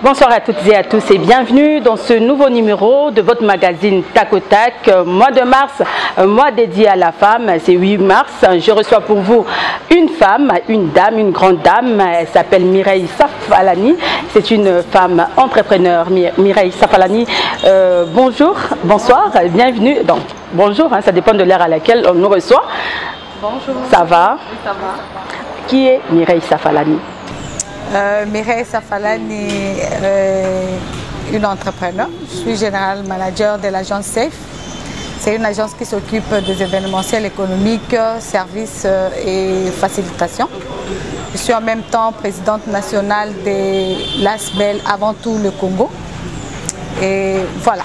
Bonsoir à toutes et à tous et bienvenue dans ce nouveau numéro de votre magazine Tac au Tac. Mois de mars, mois dédié à la femme, c'est 8 mars. Je reçois pour vous une femme, une dame, une grande dame. Elle s'appelle Mireille Safalani. C'est une femme entrepreneur. Mireille Safalani, bonjour, bonsoir, bienvenue. Donc, bonjour, ça dépend de l'heure à laquelle on nous reçoit. Bonjour. Ça va? Oui, ça va. Qui est Mireille Safalani? Mireille Safalani est une entrepreneur. Je suis général manager de l'agence SAFE. C'est une agence qui s'occupe des événementiels économiques, services et facilitation. Je suis en même temps présidente nationale de l'ASBEL avant tout le Congo. Et voilà.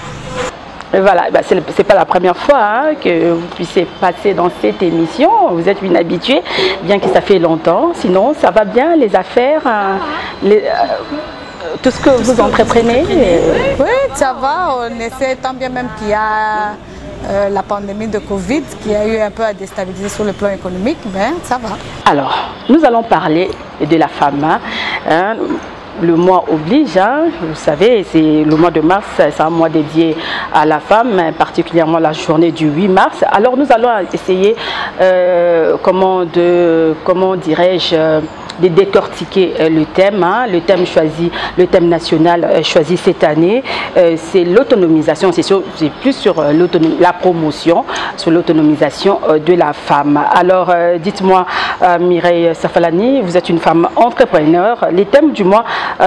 Et voilà, c'est pas la première fois que vous puissiez passer dans cette émission. Vous êtes une habituée, bien que ça fait longtemps. Sinon, ça va bien, les affaires, tout ce que vous entreprenez. Oui, ça va. On essaie, tant bien même qu'il y a la pandémie de Covid qui a eu un peu à déstabiliser sur le plan économique, mais ça va. Alors, nous allons parler de la femme. Le mois oblige, vous savez, c'est le mois de mars, c'est un mois dédié à la femme, particulièrement la journée du 8 mars. Alors nous allons essayer, comment dirais-je, de décortiquer le thème choisi, le thème national choisi cette année, c'est l'autonomisation, c'est plus sur la promotion, sur l'autonomisation de la femme. Alors dites-moi, Mireille Safalani, vous êtes une femme entrepreneur. Les thèmes du mois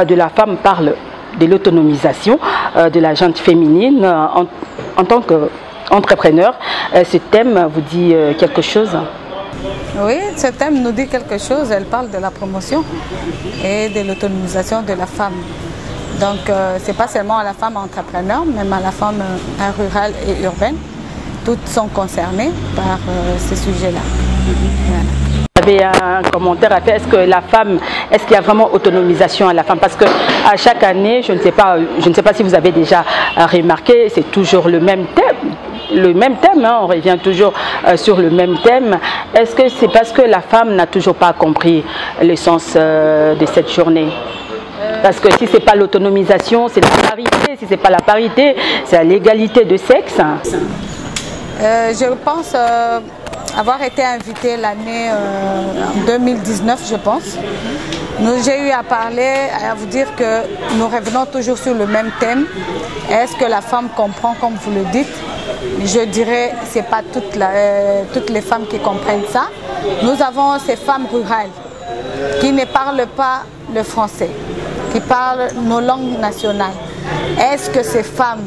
de la femme parlent de l'autonomisation de la gente féminine en tant qu'entrepreneur. Ce thème vous dit quelque chose? Oui, ce thème nous dit quelque chose. Elle parle de la promotion et de l'autonomisation de la femme. Donc, ce n'est pas seulement à la femme entrepreneur, même à la femme rurale et urbaine. Toutes sont concernées par ces sujets-là. Voilà. Vous avez un commentaire à faire? Est-ce qu'il y a vraiment autonomisation à la femme? Parce que à chaque année, je ne sais pas si vous avez déjà remarqué, c'est toujours le même thème. On revient toujours sur le même thème. Est-ce que c'est parce que la femme n'a toujours pas compris le sens de cette journée? Parce que si ce n'est pas l'autonomisation, c'est la parité. Si ce n'est pas la parité, c'est la l'égalité de sexe. Je pense avoir été invitée l'année 2019, je pense. J'ai eu à parler, à vous dire que nous revenons toujours sur le même thème. Est-ce que la femme comprend comme vous le dites? Je dirais que ce n'est pas toutes les femmes qui comprennent ça. Nous avons ces femmes rurales qui ne parlent pas le français, qui parlent nos langues nationales. Est-ce que ces femmes,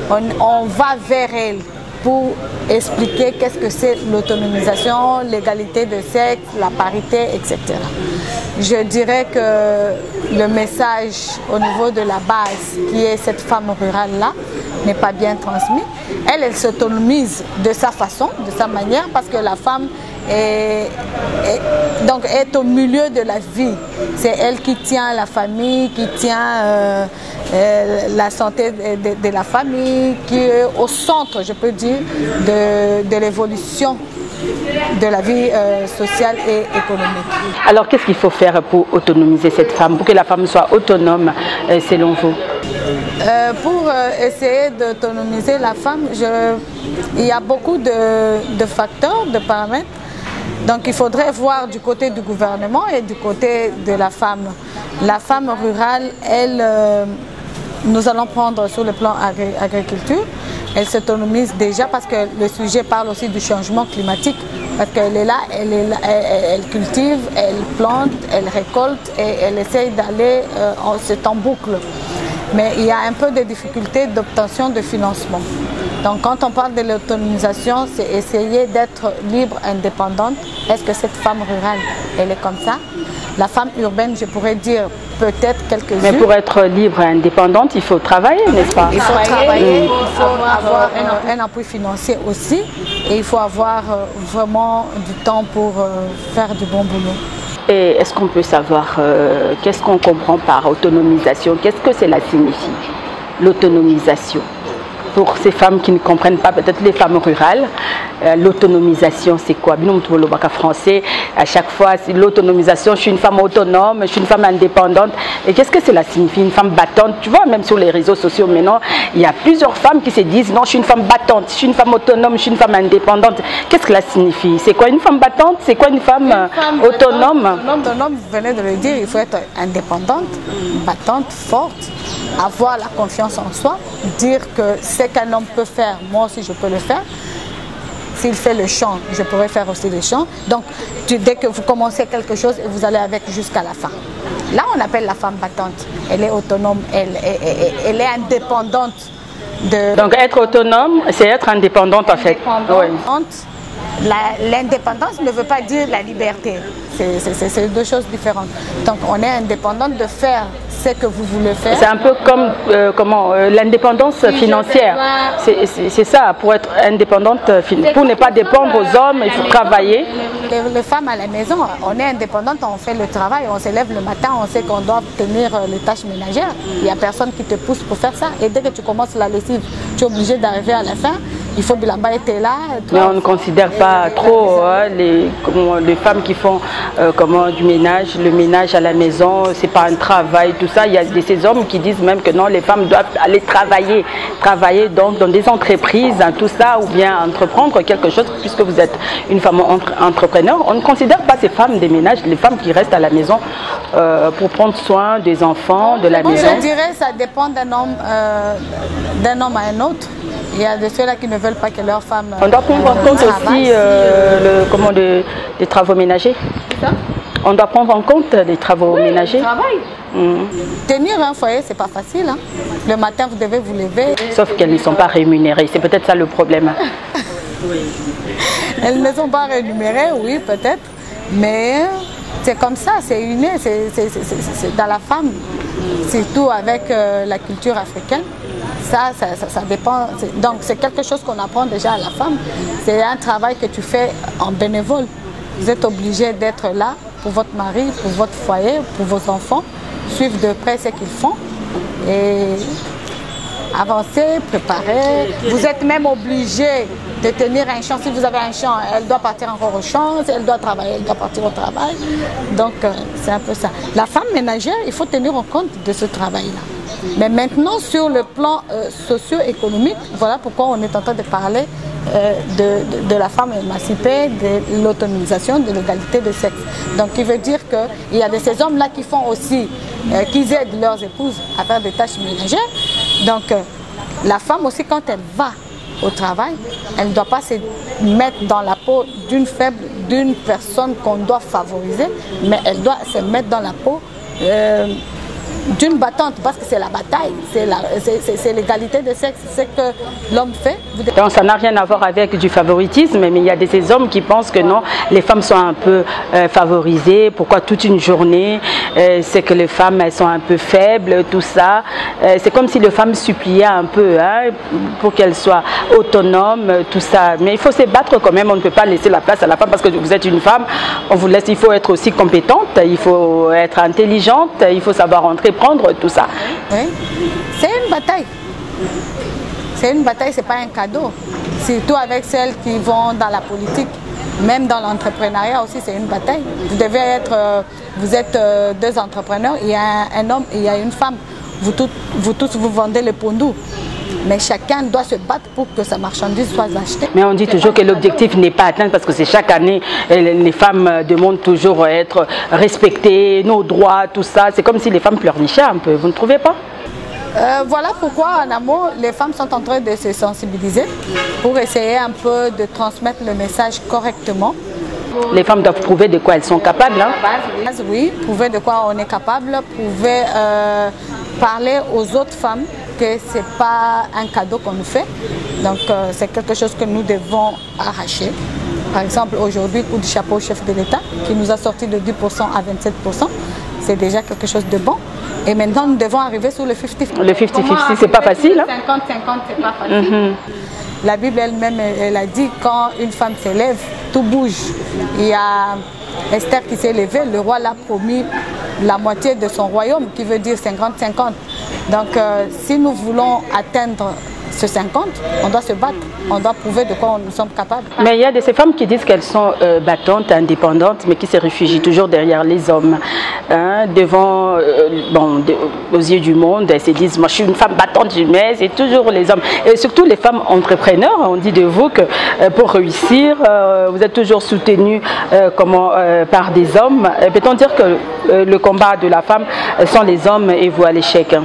on va vers elles pour expliquer qu'est-ce que c'est l'autonomisation, l'égalité de sexe, la parité, etc. Je dirais que le message au niveau de la base, qui est cette femme rurale-là, n'est pas bien transmis. Elle s'autonomise de sa façon, de sa manière, parce que la femme est au milieu de la vie. C'est elle qui tient la famille, qui tient la santé de la famille, qui est au centre, je peux dire, de l'évolution de la vie sociale et économique. Alors qu'est-ce qu'il faut faire pour autonomiser cette femme, pour que la femme soit autonome selon vous? Pour essayer d'autonomiser la femme, il y a beaucoup de facteurs, de paramètres. Donc il faudrait voir du côté du gouvernement et du côté de la femme. La femme rurale, elle, nous allons prendre sur le plan agriculture, elle s'autonomise déjà parce que le sujet parle aussi du changement climatique. Parce qu'elle est là, elle cultive, elle plante, elle récolte et elle essaye d'aller en boucle. Mais il y a un peu de difficultés d'obtention de financement. Donc quand on parle de l'autonomisation, c'est essayer d'être libre, indépendante. Est-ce que cette femme rurale, elle est comme ça? La femme urbaine, je pourrais dire peut-être quelques-unes. Mais pour être libre et indépendante, il faut travailler, n'est-ce pas? Il faut travailler, il faut avoir un appui financier aussi. Et il faut avoir vraiment du temps pour faire du bon boulot. Et est-ce qu'on peut savoir qu'est-ce qu'on comprend par autonomisation? Qu'est-ce que cela signifie, l'autonomisation? pour ces femmes qui ne comprennent pas, peut-être les femmes rurales, l'autonomisation, c'est quoi? Bien, on français, à chaque fois, l'autonomisation, je suis une femme autonome, je suis une femme indépendante. Et qu'est-ce que cela signifie? Une femme battante? Tu vois, même sur les réseaux sociaux maintenant, il y a plusieurs femmes qui se disent, non, je suis une femme battante, je suis une femme autonome, je suis une femme indépendante. Qu'est-ce que cela signifie? C'est quoi une femme battante? C'est quoi une femme autonome? Autonome, vous venez de le dire, il faut être indépendante, battante, forte, avoir la confiance en soi, dire que ce qu'un homme peut faire, moi aussi je peux le faire. S'il fait le chant, je pourrais faire aussi le chant. Donc, dès que vous commencez quelque chose, vous allez avec jusqu'à la fin. Là, on appelle la femme battante. Elle est autonome, elle est indépendante. Donc, être autonome, c'est être indépendante en fait. Oui. L'indépendance ne veut pas dire la liberté. C'est deux choses différentes. Donc, on est indépendante de faire ce que vous voulez faire. C'est un peu comme l'indépendance financière. C'est ça, pour être indépendante, pour ne pas dépendre aux hommes, il faut travailler. Les femmes à la maison, on est indépendante, on fait le travail, on se lève le matin, on sait qu'on doit tenir les tâches ménagères. Il n'y a personne qui te pousse pour faire ça. Et dès que tu commences la lessive, tu es obligé d'arriver à la fin. Il faut que Bilamba était là. Mais on ne considère pas trop les femmes qui font du ménage, le ménage à la maison, c'est pas un travail, tout ça. Il y a ces hommes qui disent même que non, les femmes doivent aller travailler donc dans des entreprises, tout ça, ou bien entreprendre quelque chose, puisque vous êtes une femme entrepreneur. On ne considère pas ces femmes des ménages, les femmes qui restent à la maison pour prendre soin des enfants, de la maison. Je dirais que ça dépend d'un homme à un autre. Il y a de ceux-là qui ne veulent pas que leurs femmes... On doit prendre en compte aussi les travaux ménagers. Ça? On doit prendre en compte les travaux ménagers. Le travail. Tenir un foyer, c'est pas facile. Hein? Le matin, vous devez vous lever. Sauf qu'elles ne sont pas rémunérées. C'est peut-être ça le problème. Elles ne sont pas rémunérées, oui, peut-être. Mais c'est comme ça, c'est inné. C'est dans la femme, surtout avec la culture africaine. Ça dépend. Donc, c'est quelque chose qu'on apprend déjà à la femme. C'est un travail que tu fais en bénévole. Vous êtes obligé d'être là pour votre mari, pour votre foyer, pour vos enfants, suivre de près ce qu'ils font et avancer, préparer. Vous êtes même obligé de tenir un champ. Si vous avez un champ, elle doit partir encore au champ. Si elle doit travailler, elle doit partir au travail. Donc, c'est un peu ça. La femme ménagère, il faut tenir en compte de ce travail-là. Mais maintenant, sur le plan socio-économique, voilà pourquoi on est en train de parler de la femme émancipée, de l'autonomisation, de l'égalité de sexe. Donc, il veut dire qu'il y a de ces hommes-là qui font aussi, qui aident leurs épouses à faire des tâches ménagères. Donc, la femme aussi, quand elle va au travail, elle ne doit pas se mettre dans la peau d'une faible, d'une personne qu'on doit favoriser, mais elle doit se mettre dans la peau d'une battante, parce que c'est la bataille, c'est l'égalité de sexe, c'est ce que l'homme fait. Donc ça n'a rien à voir avec du favoritisme, mais il y a ces hommes qui pensent que non, les femmes sont un peu favorisées, pourquoi toute une journée, c'est que les femmes elles sont un peu faibles, tout ça. C'est comme si les femmes suppliaient un peu pour qu'elles soient autonomes, tout ça. Mais il faut se battre quand même, on ne peut pas laisser la place à la femme parce que vous êtes une femme, on vous laisse, il faut être aussi compétente, il faut être intelligente, il faut savoir entrer, prendre tout ça. Oui. C'est une bataille. C'est une bataille, c'est pas un cadeau. Surtout avec celles qui vont dans la politique. Même dans l'entrepreneuriat aussi, c'est une bataille. Vous devez être, vous êtes deux entrepreneurs, il y a un homme et il y a une femme. Vous tous, vous vendez le pondou. Mais chacun doit se battre pour que sa marchandise soit achetée. Mais on dit toujours que l'objectif n'est pas atteint parce que c'est chaque année, les femmes demandent toujours à être respectées, nos droits, tout ça. C'est comme si les femmes pleurnichaient un peu, vous ne trouvez pas? Voilà pourquoi en amour, les femmes sont en train de se sensibiliser pour essayer un peu de transmettre le message correctement. Les femmes doivent prouver de quoi elles sont capables. Hein? Oui, prouver de quoi on est capable, prouver parler aux autres femmes que ce n'est pas un cadeau qu'on nous fait. Donc c'est quelque chose que nous devons arracher. Par exemple, aujourd'hui, coup de chapeau au chef de l'État qui nous a sorti de 10% à 27%. C'est déjà quelque chose de bon. Et maintenant, nous devons arriver sur le 50-50. Le 50-50, c'est pas facile. 50-50, c'est pas facile. La Bible elle-même, elle a dit quand une femme s'élève, tout bouge. Il y a Esther qui s'est levée, le roi l'a promis la moitié de son royaume, qui veut dire 50-50. Donc, si nous voulons atteindre se 50, on doit se battre, on doit prouver de quoi nous sommes capables. Mais il y a de ces femmes qui disent qu'elles sont battantes, indépendantes, mais qui se réfugient toujours derrière les hommes. Hein, devant, aux yeux du monde, elles se disent, moi je suis une femme battante, mais c'est toujours les hommes. Et surtout les femmes entrepreneurs, on dit de vous que pour réussir, vous êtes toujours soutenues par des hommes. Peut-on dire que le combat de la femme sont les hommes et vous à l'échec?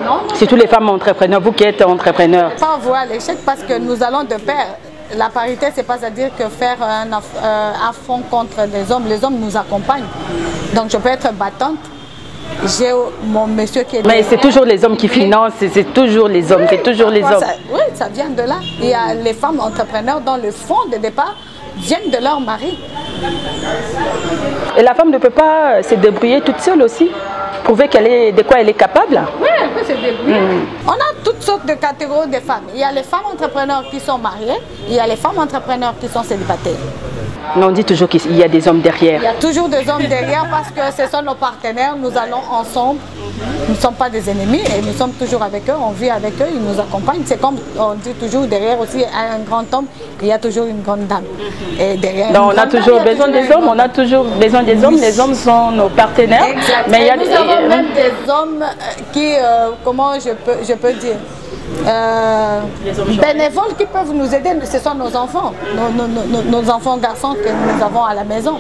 Non. C'est tous les femmes entrepreneurs, vous qui êtes entrepreneur. Pas voir l'échec parce que nous allons de pair. La parité, c'est pas à dire que faire un front contre les hommes nous accompagnent. Donc je peux être battante. J'ai mon monsieur qui est... Mais c'est toujours les hommes qui financent, c'est toujours les hommes, c'est toujours les hommes. Oui, ça vient de là. Il y a les femmes entrepreneurs dont le fond de départ viennent de leur mari. Et la femme ne peut pas se débrouiller toute seule aussi? Prouver de quoi elle est capable? Oui, elle peut se débrouiller. On a toutes sortes de catégories de femmes. Il y a les femmes entrepreneurs qui sont mariées, il y a les femmes entrepreneurs qui sont célibataires. Mais on dit toujours qu'il y a des hommes derrière. Il y a toujours des hommes derrière parce que ce sont nos partenaires, nous allons ensemble. Nous ne sommes pas des ennemis et nous sommes toujours avec eux, on vit avec eux, ils nous accompagnent. C'est comme on dit toujours, derrière aussi un grand homme, il y a toujours une grande dame. Et derrière donc on a toujours besoin des hommes, on a toujours besoin des hommes, les hommes sont nos partenaires. Exactement. Mais nous avons même des hommes qui, comment je peux dire, bénévoles qui peuvent nous aider, ce sont nos enfants, nos enfants garçons que nous avons à la maison.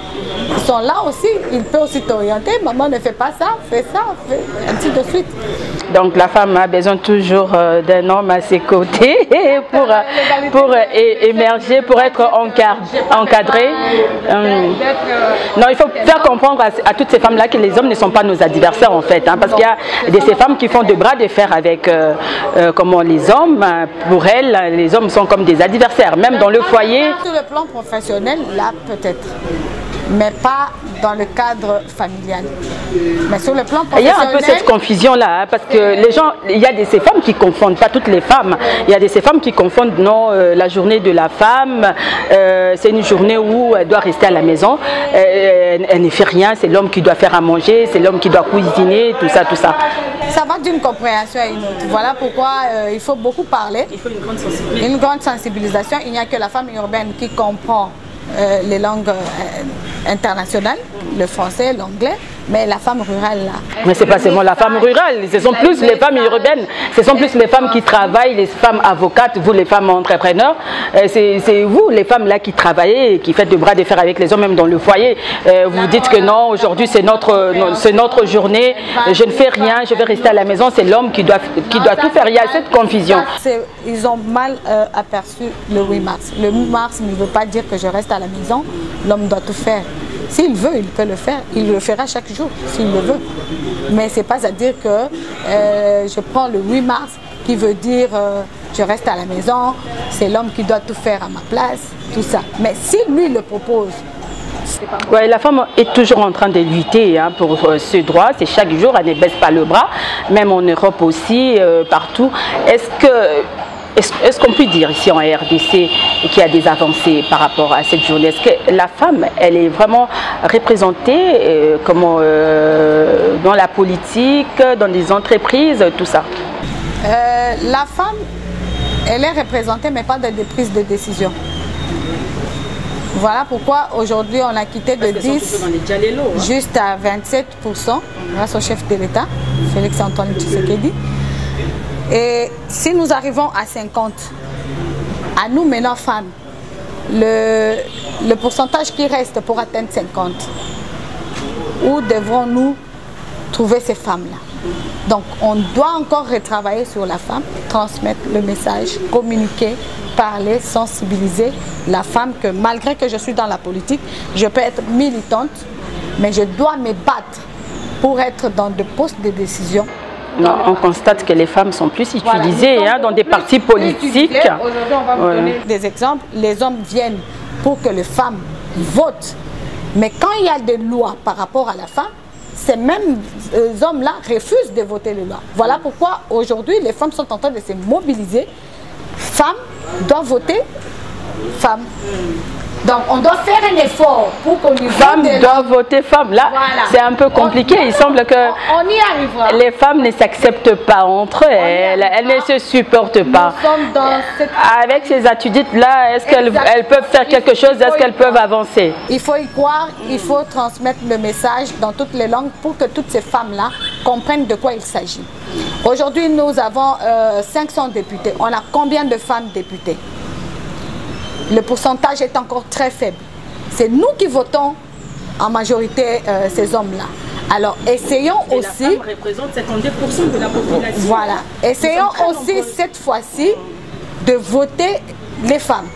Ils sont là aussi, ils peuvent aussi t'orienter, maman ne fait pas ça, fais ça, ainsi de suite. Donc la femme a besoin toujours d'un homme à ses côtés pour émerger, pour être encadrée. Non, il faut faire comprendre à toutes ces femmes-là que les hommes ne sont pas nos adversaires en fait, hein, parce qu'il y a ces femmes qui font de bras de fer avec les hommes. Pour elles, les hommes sont comme des adversaires, même dans le foyer. Sur le plan professionnel, là peut-être, mais pas dans le cadre familial. Mais sur le plan professionnel... Il y a un peu cette confusion-là, hein, parce que les gens, il y a ces femmes qui confondent, pas toutes les femmes, il y a ces femmes qui confondent, non, la journée de la femme, c'est une journée où elle doit rester à la maison, elle ne fait rien, c'est l'homme qui doit faire à manger, c'est l'homme qui doit cuisiner, tout ça, tout ça. Ça va d'une compréhension à une autre. Voilà pourquoi il faut beaucoup parler. Il faut une grande sensibilisation. Il n'y a que la femme urbaine qui comprend les langues internationales, le français, l'anglais, mais la femme rurale là. Mais c'est pas seulement la femme rurale, ce sont plus les femmes urbaines, ce sont plus les femmes qui travaillent, les femmes avocates, vous les femmes entrepreneurs, c'est vous les femmes là qui travaillez, qui faites de bras de fer avec les hommes, même dans le foyer. Vous dites que non, aujourd'hui c'est notre journée, je ne fais rien, je vais rester à la maison, c'est l'homme qui doit tout faire. Il y a cette confusion. Ils ont mal aperçu le 8 mars. Le 8 mars ne veut pas dire que je reste à la maison, l'homme doit tout faire. S'il veut, il peut le faire. Il le fera chaque jour, s'il le veut. Mais ce n'est pas à dire que je prends le 8 mars, qui veut dire je reste à la maison, c'est l'homme qui doit tout faire à ma place, tout ça. Mais si lui le propose... Ouais, la femme est toujours en train de lutter hein, pour ce droit. C'est chaque jour, elle ne baisse pas le bras. Même en Europe aussi, partout. Est-ce qu'on peut dire ici en RDC qu'il y a des avancées par rapport à cette journée? Est-ce que la femme, elle est vraiment représentée dans la politique, dans les entreprises, tout ça? La femme, elle est représentée, mais pas dans des prises de décision. Voilà pourquoi aujourd'hui on a quitté de 10 juste à 27% grâce au chef de l'État, Félix Antoine Tshisekedi. Et si nous arrivons à 50, à nous maintenant femmes, le pourcentage qui reste pour atteindre 50, où devrons-nous trouver ces femmes-là? Donc on doit encore retravailler sur la femme, transmettre le message, communiquer, parler, sensibiliser la femme que malgré que je suis dans la politique, je peux être militante, mais je dois me battre pour être dans des postes de décision. Non, on constate que les femmes sont plus utilisées voilà, dans des partis politiques. Aujourd'hui, on va vous donner des exemples. Les hommes viennent pour que les femmes votent. Mais quand il y a des lois par rapport à la femme, ces mêmes hommes-là refusent de voter les lois. Voilà pourquoi aujourd'hui, les femmes sont en train de se mobiliser. Femmes doivent voter. Femmes Donc on doit faire un effort pour qu'on y Femmes doivent voter femmes. Là, voilà. C'est un peu compliqué. Il semble que on y arrivera. Les femmes ne s'acceptent pas entre elles. Elles ne se supportent pas. Nous sommes dans cette... Avec ces attitudes-là, est-ce qu'elles peuvent faire quelque chose? Est-ce qu'elles peuvent avancer? Il faut y croire, il faut transmettre le message dans toutes les langues pour que toutes ces femmes-là comprennent de quoi il s'agit. Aujourd'hui, nous avons 500 députés. On a combien de femmes députées? Le pourcentage est encore très faible. C'est nous qui votons en majorité ces hommes-là. Alors, essayons aussi... La femme représente 52% de la population. Voilà. Essayons aussi cette fois-ci de voter les femmes.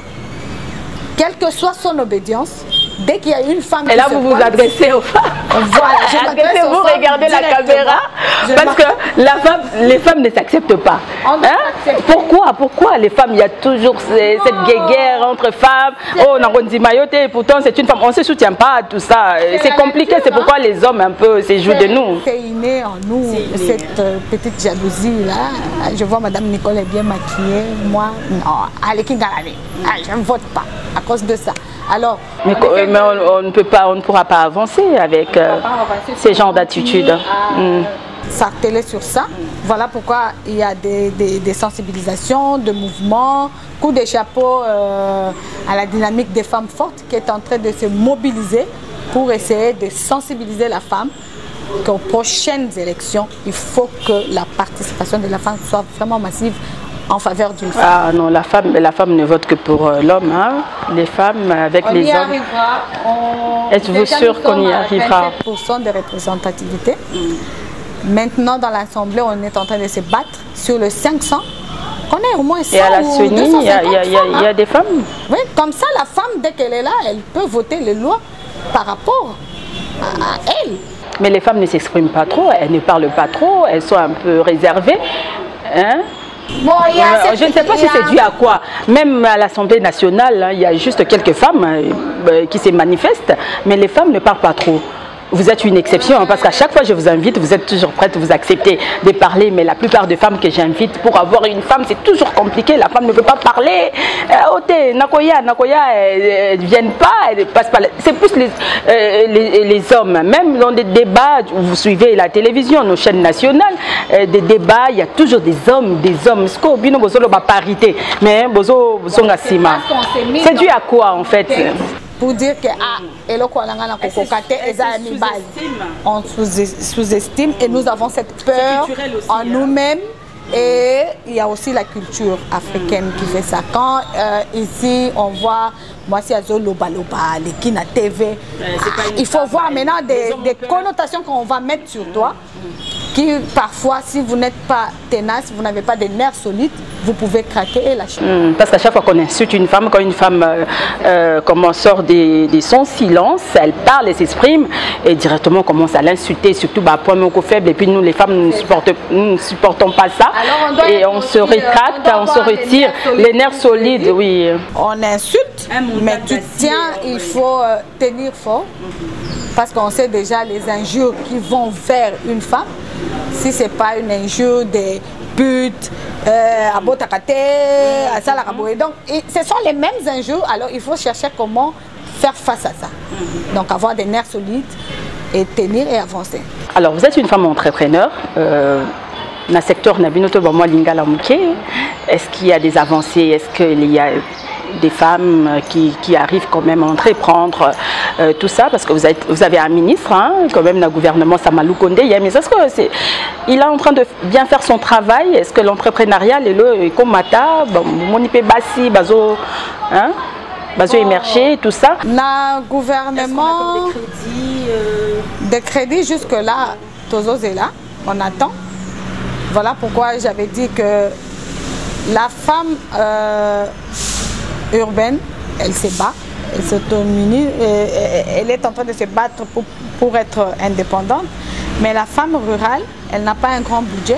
Quelle que soit son obédience, dès qu'il y a une femme... Et là, vous vous adressez aux femmes. Voilà. Adressez-vous, regardez la caméra. Parce que les femmes ne s'acceptent pas. Hein? Pourquoi les femmes, il y a toujours cette guéguerre entre femmes. Oh, on a Rondi Mayotte, pourtant c'est une femme. On ne se soutient pas à tout ça. C'est compliqué, c'est pourquoi les hommes un peu se jouent de nous. C'est inné en nous, cette petite jalousie-là. Je vois Madame Nicole est bien maquillée. Moi, non. Allez, je ne vote pas à cause de ça. Alors, mais on ne pourra pas avancer avec ces genres d'attitudes. S'atteler sur ça. Voilà pourquoi il y a des sensibilisations, de mouvements, coup de chapeau à la dynamique des femmes fortes qui est en train de se mobiliser pour essayer de sensibiliser la femme qu'aux prochaines élections, il faut que la participation de la femme soit vraiment massive en faveur d'une femme. Ah non, la femme ne vote que pour l'homme. Hein. Les femmes avec les hommes. Êtes-vous sûr qu'on y arrivera? 27% de représentativité. Maintenant, dans l'Assemblée, on est en train de se battre sur le 500. On est au moins 100 et à la ou CENI, 250 il y a des femmes. Oui, comme ça, la femme, dès qu'elle est là, elle peut voter les lois par rapport à elle. Mais les femmes ne s'expriment pas trop, elles ne parlent pas trop, elles sont un peu réservées. Hein? Bon, je ne sais pas si c'est dû à quoi. Même à l'Assemblée nationale, il y a juste quelques femmes qui se manifestent, mais les femmes ne parlent pas trop. Vous êtes une exception, hein, parce qu'à chaque fois que je vous invite, vous êtes toujours prête, vous acceptez de parler, mais la plupart des femmes que j'invite, pour avoir une femme, c'est toujours compliqué. La femme ne veut pas parler. Nakoya, elles ne viennent pas, elles passent pas. C'est plus les hommes. Même dans des débats, vous suivez la télévision, nos chaînes nationales, des débats, il y a toujours des hommes. Parité. Mais c'est dû à quoi en fait? Pour dire que on sous-estime et nous avons cette peur en nous-mêmes. Et il y a aussi la culture africaine qui fait ça. Quand ici on voit moi si Loba, les Kina TV, il faut voir maintenant des connotations qu'on va mettre sur toi. Qui parfois, si vous n'êtes pas tenace, vous n'avez pas des nerfs solides, vous pouvez craquer et lâcher. Parce qu'à chaque fois qu'on insulte une femme, quand une femme sort de son silence, elle parle et s'exprime, et directement on commence à l'insulter, surtout point faible, et puis nous les femmes, nous ne supportons pas ça. Et on se rétracte, on se retire, les nerfs solides, oui. On insulte, mais tu tiens, il faut tenir fort, parce qu'on sait déjà les injures qui vont vers une femme. Si ce n'est pas une injure des putes, à Botakate, à Salaraboué. Donc, ce sont les mêmes injures, alors il faut chercher comment faire face à ça. Donc, avoir des nerfs solides et tenir et avancer. Alors, vous êtes une femme entrepreneur. Dans le secteur Nabinoto Bamwa Lingala Mouké, est-ce qu'il y a des avancées? Est-ce qu'il y a des femmes qui arrivent quand même à entreprendre tout ça, parce que vous avez un ministre, hein, quand même, dans le gouvernement Samalou Kondé. Est-ce que il est en train de bien faire son travail? Est-ce que l'entrepreneuriat est là, comme Mata, Monipe Bassi, Bazo, hein, Bazo émergé, tout ça? Le gouvernement, des crédits jusque-là, Tozo est là, on attend. Voilà pourquoi j'avais dit que la femme urbaine, elle se bat, elle s'autonomie, elle est en train de se battre pour être indépendante. Mais la femme rurale, elle n'a pas un grand budget.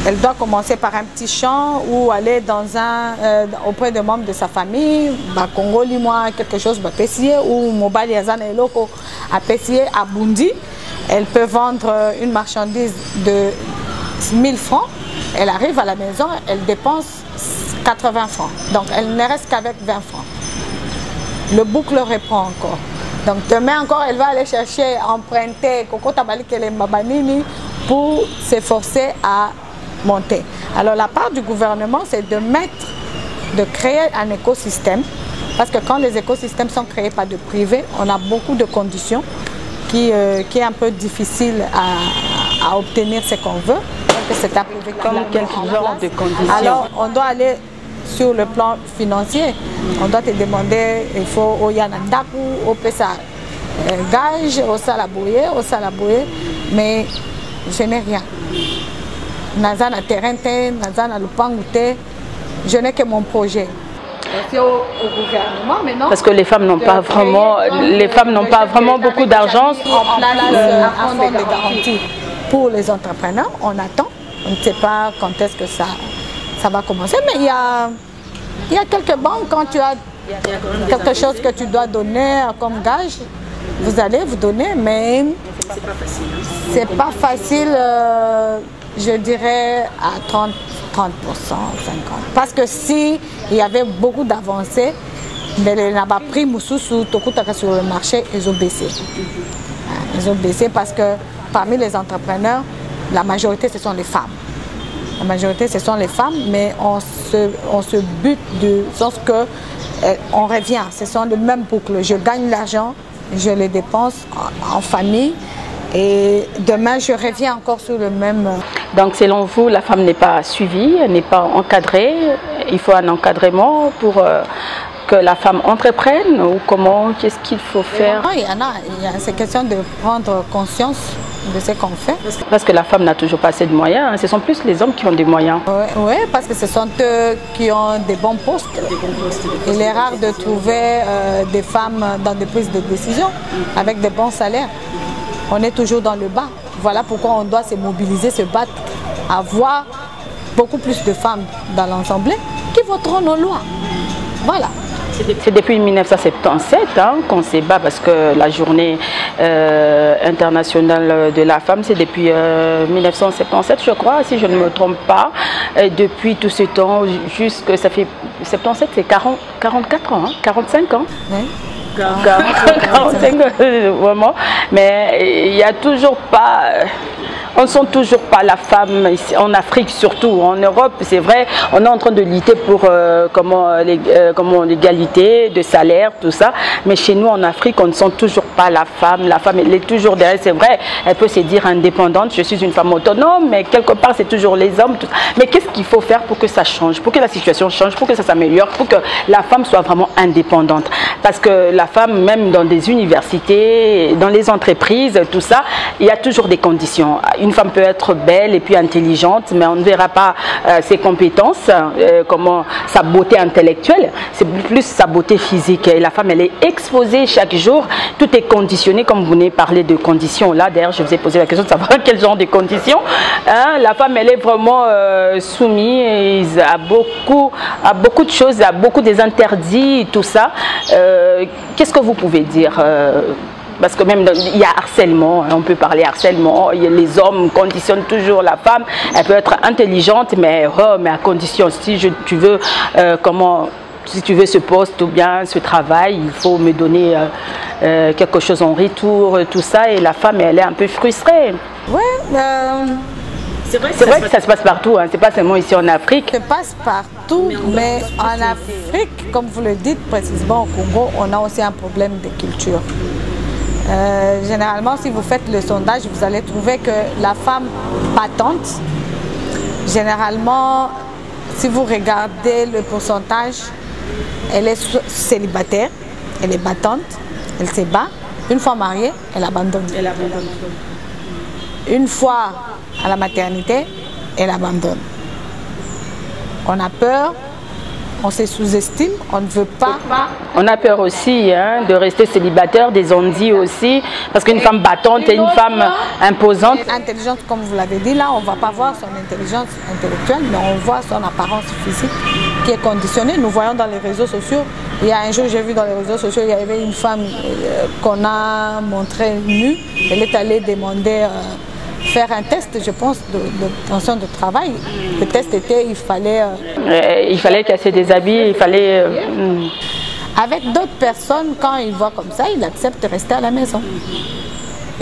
Elle doit commencer par un petit champ ou aller auprès de membres de sa famille, Congo Limois, quelque chose, ou Mobali Yazan et Loko à Pessier, à Bundi. Elle peut vendre une marchandise de 1000 francs. Elle arrive à la maison, elle dépense 80 francs. Donc elle ne reste qu'avec 20 francs. le boucle reprend encore. Donc demain encore, elle va aller chercher, emprunter Coco Tabali Mabanini pour s'efforcer à monter. Alors la part du gouvernement, c'est de créer un écosystème, parce que quand les écosystèmes sont créés par de privés, on a beaucoup de conditions qui est un peu difficile à obtenir ce qu'on veut. C'est un privé qui Comme quel genre de conditions? Alors on doit aller sur le plan financier. On doit te demander, il faut au Yanandaku, au Pesa gage, au Salabouye, mais je n'ai rien. Nazana terrain, Nazana Lupangute, je n'ai que mon projet. C'est au gouvernement maintenant. Parce que les femmes n'ont pas vraiment, beaucoup d'argent. En place un fonds de garantie pour les entrepreneurs. On attend. On ne sait pas quand est-ce que ça va commencer, mais il y a quelques banques, quand tu as quelque chose que tu dois donner comme gage, vous allez vous donner, mais c'est pas facile, je dirais à 30%, 50%. Parce que si il y avait beaucoup d'avancées, mais n'a pas pris Moussoussou, Tokutaka sur le marché, ils ont baissé. Ils ont baissé parce que parmi les entrepreneurs, la majorité ce sont les femmes. La majorité ce sont les femmes, mais on se bute du sens que on revient. Ce sont les mêmes boucles. Je gagne l'argent, je les dépense en famille et demain je reviens encore sur le même. Donc selon vous, la femme n'est pas suivie, elle n'est pas encadrée. Il faut un encadrement pour que la femme entreprenne ou comment, qu'est-ce qu'il faut faire? Non, c'est question de prendre conscience de ce qu'on fait. Parce que la femme n'a toujours pas assez de moyens, hein. Ce sont plus les hommes qui ont des moyens. Oui, parce que ce sont eux qui ont des bons postes. Il est rare de trouver des femmes dans des prises de décision avec des bons salaires. On est toujours dans le bas. Voilà pourquoi on doit se mobiliser, se battre, avoir beaucoup plus de femmes dans l'Assemblée qui voteront nos lois. Voilà. C'est depuis 1977 qu'on se bat parce que la journée internationale de la femme, c'est depuis 1977, je crois, si je ne me trompe pas. Et depuis tout ce temps, jusque ça fait 77, c'est 44 ans, 45 ans. Oui. 45 vraiment, mais il n'y a toujours pas, on ne sent toujours pas la femme ici, en Afrique surtout, en Europe c'est vrai, on est en train de lutter pour l'égalité de salaire, tout ça, mais chez nous en Afrique on ne sent toujours pas la femme elle est toujours derrière, c'est vrai, elle peut se dire indépendante, je suis une femme autonome, mais quelque part c'est toujours les hommes, tout ça. Mais qu'est-ce qu'il faut faire pour que ça change, pour que la situation change, pour que ça s'améliore, pour que la femme soit vraiment indépendante, parce que la femme, même dans des universités, dans les entreprises, tout ça, il y a toujours des conditions. Une femme peut être belle et puis intelligente, mais on ne verra pas ses compétences, comment sa beauté intellectuelle, c'est plus sa beauté physique. Et la femme, elle est exposée chaque jour, tout est conditionné, comme vous venez parler de conditions. Là, d'ailleurs, je vous ai posé la question de savoir quel genre de conditions. La femme, elle est vraiment soumise à beaucoup de choses, à beaucoup des interdits, tout ça. Qu'est-ce que vous pouvez dire parce que même il y a harcèlement, on peut parler harcèlement, les hommes conditionnent toujours la femme, elle peut être intelligente, mais à condition, si tu veux si tu veux ce poste ou bien ce travail, il faut me donner quelque chose en retour, tout ça, et la femme elle est un peu frustrée. Oui, c'est vrai que ça se passe partout, hein. C'est pas seulement ici en Afrique. Ça se passe partout, mais en Afrique, comme vous le dites précisément au Congo, on a aussi un problème de culture. Généralement, si vous faites le sondage, vous allez trouver que la femme battante, généralement, si vous regardez le pourcentage, elle est célibataire, elle est battante, elle se bat. Une fois mariée, elle abandonne. Une fois à la maternité, elle abandonne. On a peur, on se sous-estime, on ne veut pas. On a peur aussi de rester célibataire, des ondits aussi, parce qu'une femme battante et une femme imposante. Intelligente, comme vous l'avez dit, là, on ne va pas voir son intelligence intellectuelle, mais on voit son apparence physique qui est conditionnée. Nous voyons dans les réseaux sociaux. Il y a un jour, j'ai vu dans les réseaux sociaux, il y avait une femme qu'on a montrée nue. Elle est allée demander faire un test, je pense, d'obtention de travail. Le test était, il fallait qu'elle se déshabille, il fallait... Avec d'autres personnes, quand il voit comme ça, il accepte de rester à la maison.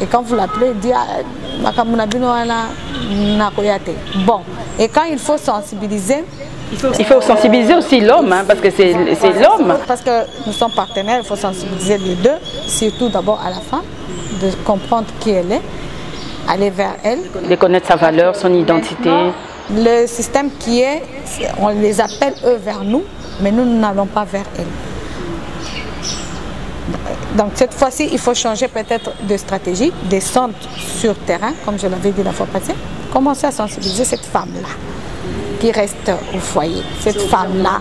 Et quand vous l'appelez, il dit bon. Et quand il faut sensibiliser, il faut sensibiliser aussi l'homme, hein, parce que c'est l'homme. Parce que nous sommes partenaires, il faut sensibiliser les deux, surtout d'abord à la femme, de comprendre qui elle est, aller vers elle. De connaître sa valeur, son identité. Le système qui est, on les appelle eux vers nous, mais nous n'allons pas vers elles. Donc cette fois-ci, il faut changer peut-être de stratégie, descendre sur terrain, comme je l'avais dit la fois passée, commencer à sensibiliser cette femme-là qui reste au foyer, cette femme-là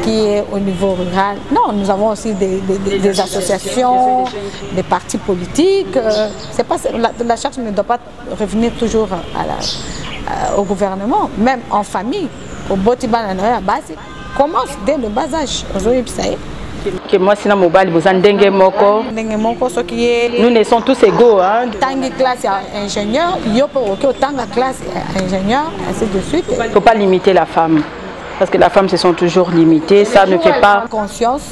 qui est au niveau rural. Non, nous avons aussi des associations, des partis politiques. C'est pas, la charge ne doit pas revenir toujours au gouvernement, même en famille. Au Botiban, commence dès le bas âge. Que moi, sinon, mobile, vous en dengue moko. Nous naissons tous égaux. Hein. Tangi classe ingénieur, yopo tanga classe ingénieur, ainsi de suite. Il ne faut pas limiter la femme, parce que la femme se sent toujours limitée. Ça ne fait pas conscience.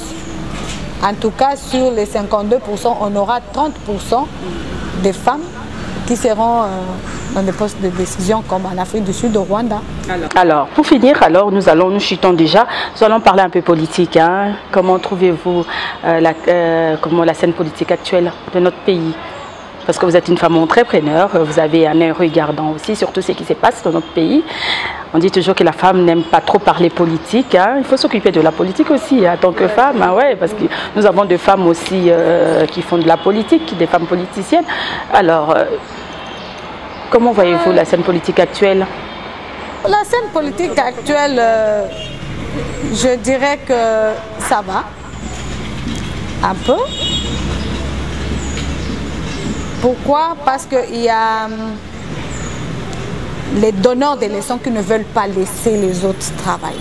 En tout cas, sur les 52%, on aura 30% des femmes qui seront dans des postes de décision comme en Afrique du Sud, au Rwanda. Alors, pour finir, nous chutons déjà, nous allons parler un peu politique. Hein. Comment trouvez-vous la scène politique actuelle de notre pays? Parce que vous êtes une femme entrepreneur, vous avez un œil regardant aussi sur tout ce qui se passe dans notre pays. On dit toujours que la femme n'aime pas trop parler politique. Hein. Il faut s'occuper de la politique aussi, en tant que femme. Hein, ouais, parce que nous avons des femmes aussi qui font de la politique, des femmes politiciennes. Alors, comment voyez-vous la scène politique actuelle? La scène politique actuelle, je dirais que ça va, un peu. Pourquoi? Parce qu'il y a les donneurs des leçons qui ne veulent pas laisser les autres travailler,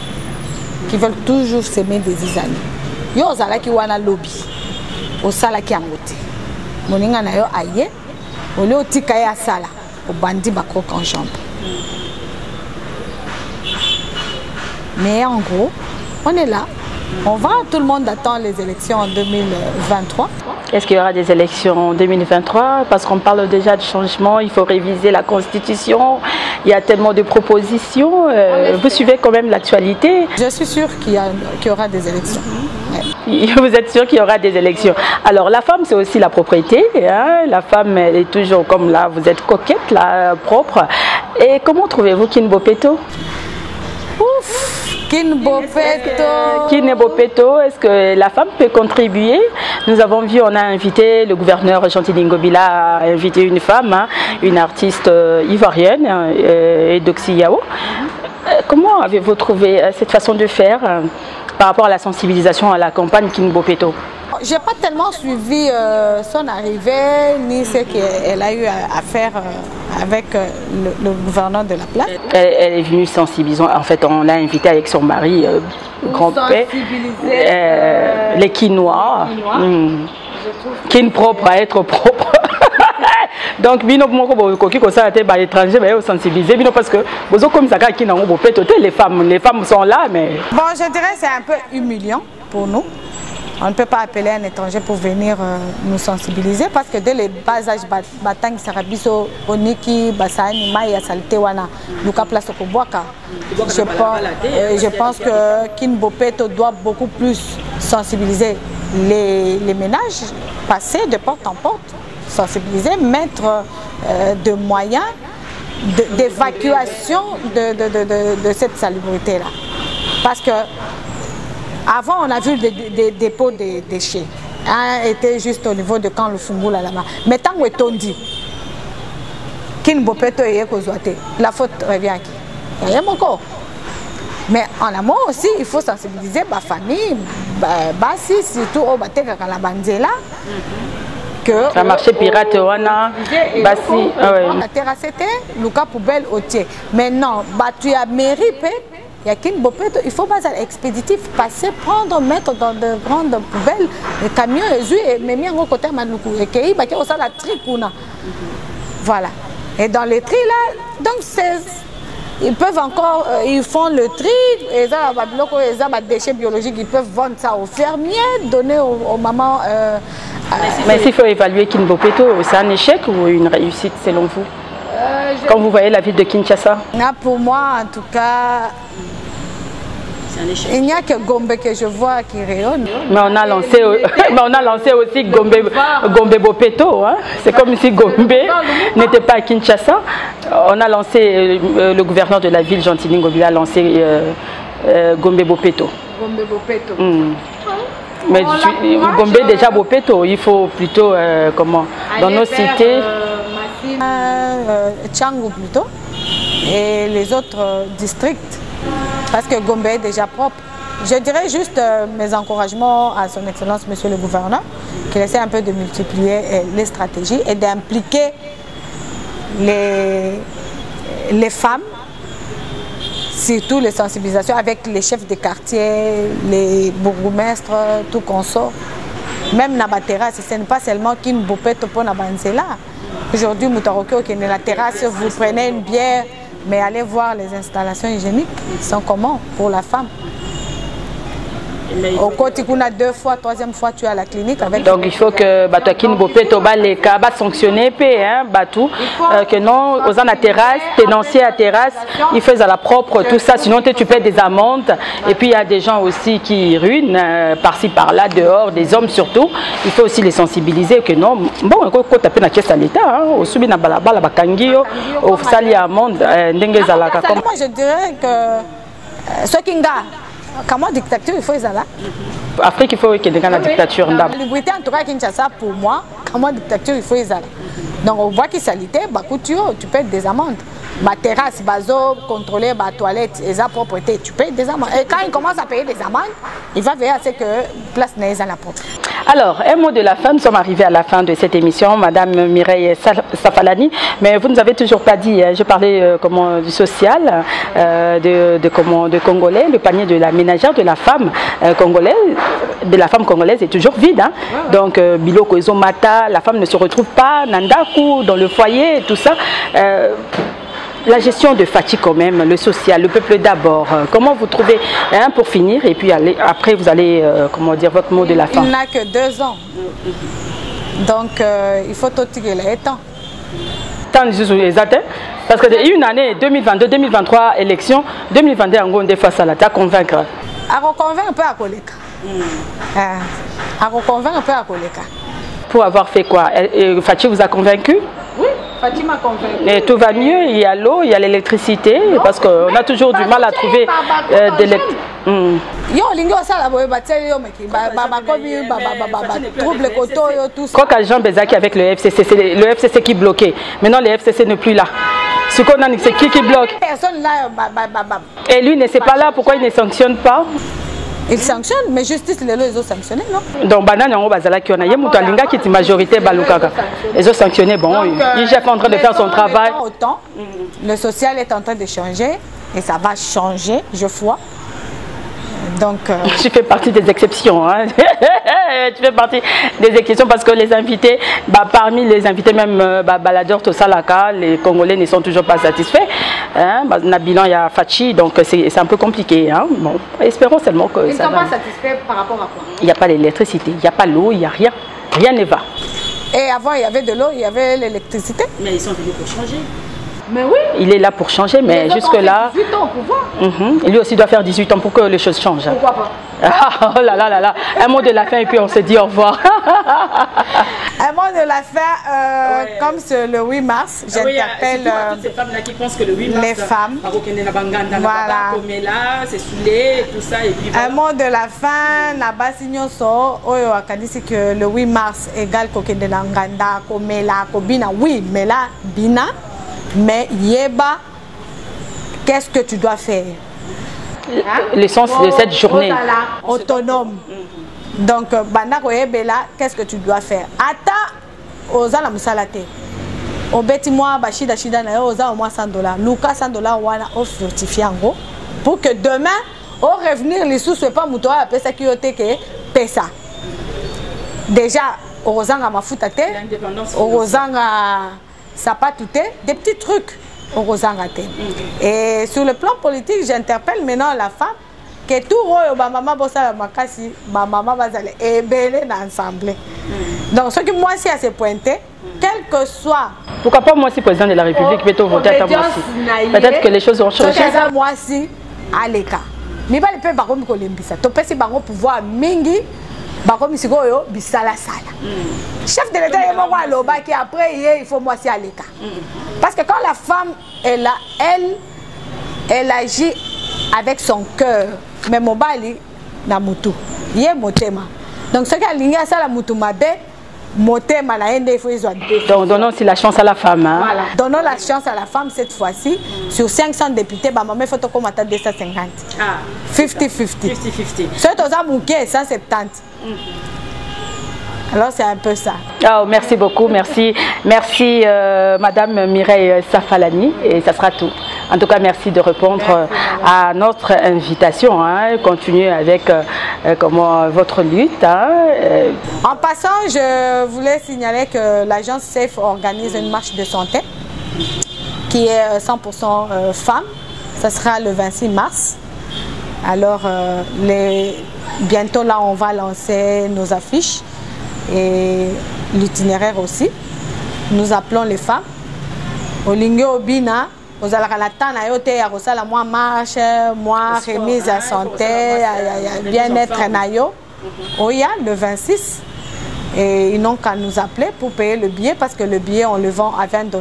qui veulent toujours s'aimer des zizanis. Yo ozala ki wana lobby, osala ki angote. Moninga na yo aye, ole otika ya sala, obandi bakroka en jambe. Mais en gros, on est là. On va, tout le monde attend les élections en 2023. Est-ce qu'il y aura des élections en 2023? Parce qu'on parle déjà de changement, il faut réviser la Constitution, il y a tellement de propositions. Vous suivez quand même l'actualité? Je suis sûre qu'il y aura des élections. Ouais. Vous êtes sûr qu'il y aura des élections? Alors la femme, c'est aussi la propriété. Hein? La femme, elle est toujours comme là, vous êtes coquette, là, propre. Et comment trouvez-vous Kin Bopeto? Ouf! Kin Bopeto, est-ce que la femme peut contribuer? Nous avons vu, on a invité, le gouverneur Gentili Ngobila a invité une femme, hein, une artiste ivoirienne, Doxy Yao. Comment avez-vous trouvé cette façon de faire par rapport à la sensibilisation à la campagne Kin Bopeto? Je n'ai pas tellement suivi son arrivée, ni ce qu'elle a eu à faire avec le gouverneur de la place. Elle est venue sensibiliser, en fait on l'a invitée avec son mari, grand-père, les quinois, kin propre à être propre. Donc bino moko koki ko ça été par étranger mais sensibiliser bino parce que bozo comme ça qui na ngo peut les femmes sont là mais bon je dirais c'est un peu humiliant pour nous. On ne peut pas appeler un étranger pour venir nous sensibiliser parce que dès les bas âges, batang sarabiso, oniki, basani, maya salite wana, luka place au boaka. Je pense que Kin Bopeto doit beaucoup plus sensibiliser les ménages, passer de porte en porte, sensibiliser, mettre de moyens d'évacuation de cette salubrité-là. Parce que avant, on a vu des dépôts de déchets. Un était juste au niveau de Camp le Fungula là-bas. Mais tant qu'on dit, Kin Bopeto est kozouate, la faute revient à qui? Il y a mon corps. Mais en amont aussi, il faut sensibiliser ma famille, Bassi, surtout au Bateka Kalabandela, que ça marché pirate wana Bassi, la terrassette, Luka poubelle au tiers. Mais non, tu as mairie il y a Kin Bopeto, il faut pas être expéditif, passer, prendre, mettre dans de grandes poubelles, les camions, et même en côté Manoukou, et qu'il y a la tri. Voilà. Et dans les tri là, donc ils peuvent encore, ils font le tri, et ça, les déchets biologiques, ils peuvent vendre ça aux fermiers, donner aux mamans. Mais s'il faut évaluer Kinbopeto, c'est un échec ou une réussite selon vous? Quand vous voyez la ville de Kinshasa? Pour moi, en tout cas, il n'y a que Gombe que je vois qui rayonne. Mais on a lancé, aussi Gombe Bopeto. Hein? C'est comme si Gombe n'était pas à Kinshasa. On a lancé, le gouverneur de la ville, Gentini Ngobila, a lancé Gombe Bopeto. Gombe Bopeto. Mais Gombe déjà Bopeto, il faut plutôt, comment, dans nos cités... Tchangou plutôt, et les autres districts. Parce que Gombe est déjà propre. Je dirais juste mes encouragements à son Excellence, Monsieur le Gouverneur, qu'il essaie un peu de multiplier les stratégies et d'impliquer les femmes, surtout les sensibilisations avec les chefs de quartier, les bourgmestres, tout consort. Même dans la terrasse, ce n'est pas seulement qu'une bopette pour la banzela. Aujourd'hui, Moutaroko, qui est la terrasse, vous prenez une bière. Mais allez voir les installations hygiéniques, ils sont comment pour la femme. Au côté qu'on a 2 fois, 3e fois, tu es à la clinique avec. Donc il faut que Batakin Bopeto les cas sanctionner Batou que non aux à terrasse, tenancier à terrasse, ils font à la propre tout ça, sinon tu paies des amendes. Et puis il y a des gens aussi qui ruinent par-ci par-là dehors, des hommes surtout. Il faut aussi les sensibiliser que non bon quand tu appelles la caisse à l'État, au subi na balabala bakangio, au sali amende ndenge zalaka. Moi je dirais que ce qui comment dictature il faut les là. Afrique il faut qu'il y ait la dictature. La liberté en tout cas Kinshasa pour moi, comment dictature il faut les là. Donc on voit qu'il salité, tu payes des amendes. Ma terrasse, bazo, contrôler ma toilette et sa propreté, tu payes des amendes. Et quand il commence à payer des amendes, il va veiller à ce que place n'est pas la propre. Alors, un mot de la fin, nous sommes arrivés à la fin de cette émission, Madame Mireille Safalani, mais vous ne nous avez toujours pas dit, je parlais du social, de Congolais, le panier de la ménagère de la femme congolaise, est toujours vide. Hein? Donc, Biloko Ezomata, la femme ne se retrouve pas, Nandaku, dans le foyer, tout ça. La gestion de fatigue quand même, le social, le peuple d'abord. Comment vous trouvez, hein, pour finir, et puis après vous allez, comment dire, votre mot de la fin. Il n'a que 2 ans. Donc il faut tout tirer les temps. Tant les atteints. Parce que une année, 2022, 2023, élection, 2021, on des fois ça là, à convaincre. À reconvaincre un peu à Koleka. À reconvaincre un peu à Koleka. Pour avoir fait quoi? Fatih vous a convaincu? Oui, Fatih m'a convaincu. Et tout va mieux, il y a l'eau, il y a l'électricité, parce qu'on a toujours du mal à trouver de l'électricité. Quand Jean Bezaki avec le FCC, c'est le FCC qui bloquait. Maintenant le FCC n'est plus là. Ce qu'on a, c'est qui bloque? Personne là. Et lui ne sait pas là, pourquoi il ne sanctionne pas? Il sanctionne, mais justice, les ont sanctionné, non? Donc, banane en bazala qui on a Moutolinga qui est majorité balukaka. Ils ont sanctionné, bon, il est en train de faire son travail. Autant, le social est en train de changer et ça va changer, je crois. Donc, tu fais partie des exceptions. Hein? Tu fais partie des exceptions parce que les invités, parmi les invités, même baladeurs, tout ça, les Congolais ne sont toujours pas satisfaits. Hein? Bilan, il y a Fatih, donc c'est un peu compliqué. Hein? Bon, espérons seulement que ils ne sont pas satisfaits par rapport à quoi? Il n'y a pas l'électricité, il n'y a pas l'eau, il n'y a rien. Rien ne va. Et avant, il y avait de l'eau, il y avait l'électricité. Mais ils sont venus pour changer. Mais oui. Il est là pour changer, mais jusque-là. 18 ans au pouvoir. Lui aussi doit faire 18 ans pour que les choses changent. Pourquoi pas? Oh là là là là. Un mot de la fin et puis on se dit au revoir. Un mot de la fin, comme le 8 mars, j'interpelle toutes ces femmes-là qui pensent que le 8 mars, les femmes. Voilà. C'est saoulé, tout ça. Et puis, un mot de la fin, Nabasi Nyoso, Oyo Akadisi que le 8 mars égale Kokende Langanda, Komela, Kobina, oui, mais là, Bina. Mais Yeba, qu'est-ce que tu dois faire? L'essence de cette journée. Autonome. Donc, Bandako Yebela, qu'est-ce que tu dois faire? Ata, Oza la Moussalate. Au bêtiment, Bachida Chida, Oza au moins $100. Luka $100, wana, au fortifié en gros. Pour que demain, au revenir, les sous, soit pas moutoua, après ça qui yote que pesa. Déjà, Ozanga Mafutate, Ozanga. Ça pas tout est des petits trucs au Rosangate. Et sur le plan politique, j'interpelle maintenant la femme que tout le monde, maman bossa makasi, maman bazale et belé dans l'assemblée. Donc ce qui moi aussi à se pointer, quel que soit. Pourquoi pas moi aussi président de la République, peut-on voter à moi aussi. Peut-être que les choses ont changé. Moi aussi à l'écart. Mais pas le peu par contre Colombisa. Tu peux si par pouvoir mingi, par contre si goyo bisala sala. Chef de l'État est moi loba qui après il faut moi aussi à l'écart. Parce que quand la femme est là, elle agit avec son cœur. Mais mon bali na mutu, yé motema. Donc ce qu'elle ligne à ça la mutu mabe, motema na ende il faut ils ont. Donc donnons aussi la chance à la femme. Hein? Voilà. Donnons la chance à la femme cette fois-ci. Sur 500 députés, bah maman faut comme attendre 250. 50-50. 50-50. C'est aux amouqués 170. Alors c'est un peu ça. Oh, merci beaucoup, merci Madame Mireille Safalani, et ça sera tout. En tout cas, merci de répondre à notre invitation. Hein. Continuez avec votre lutte. Hein. En passant, je voulais signaler que l'agence SAFE organise une marche de santé qui est 100% femmes. Ça sera le 26 mars. Alors, bientôt là, on va lancer nos affiches et l'itinéraire aussi. Nous appelons les femmes. Olingue Obina. Vous allez à yote ya kosala moi marche, moi remise à santé, bien-être nayo. Oya le 26 et ils n'ont qu'à nous appeler pour payer le billet parce que le billet on le vend à $20.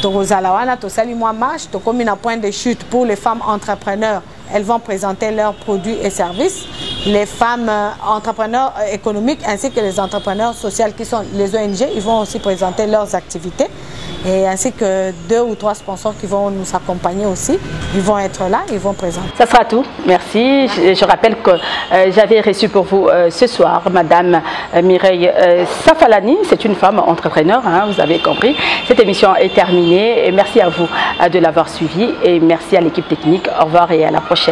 Torozalawana to sali moi marche, to comme un point de chute pour les femmes entrepreneurs. Elles vont présenter leurs produits et services. Les femmes entrepreneurs économiques ainsi que les entrepreneurs sociaux qui sont les ONG, ils vont aussi présenter leurs activités. Et ainsi que 2 ou 3 sponsors qui vont nous accompagner aussi. Ils vont être là, ils vont présenter. Ça sera tout. Merci. Je rappelle que j'avais reçu pour vous ce soir Madame Mireille Safalani. C'est une femme entrepreneur, hein, vous avez compris. Cette émission est terminée. Et merci à vous de l'avoir suivi. Et merci à l'équipe technique. Au revoir et à la prochaine.